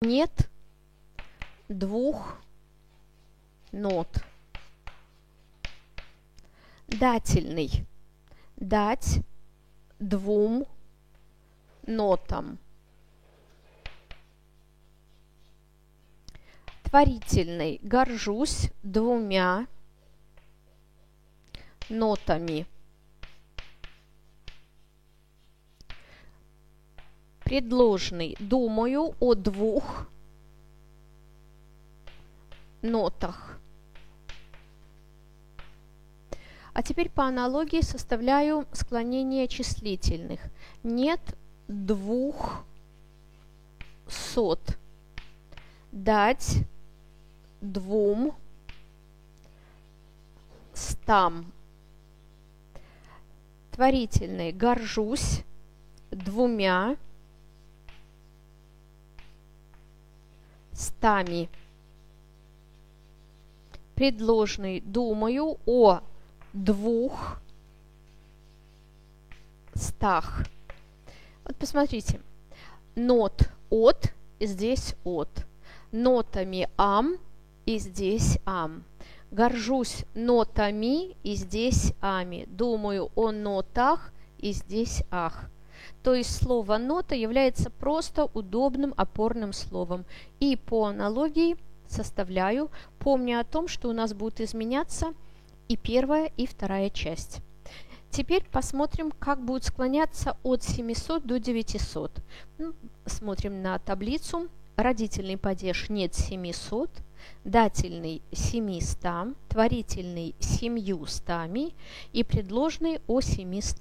Нет двух нот. Дательный. Дать двум нотам. Творительный. Горжусь двумя нотами. Предложный. Думаю о двух нотах. А теперь по аналогии составляю склонение числительных. Нет 200. Дать 200. Творительный. Горжусь 200. Предложный. Думаю о 200. Вот посмотрите. Нот от и здесь от. Нотами ам и здесь ам. Горжусь нотами и здесь ами. Думаю о нотах и здесь ах. То есть слово нота является просто удобным опорным словом. И по аналогии составляю, помня о том, что у нас будет изменяться и первая, и вторая часть. Теперь посмотрим, как будет склоняться от 700 до 900. Смотрим на таблицу. Родительный падеж нет 700, дательный 700, творительный 700 и предложный о 700.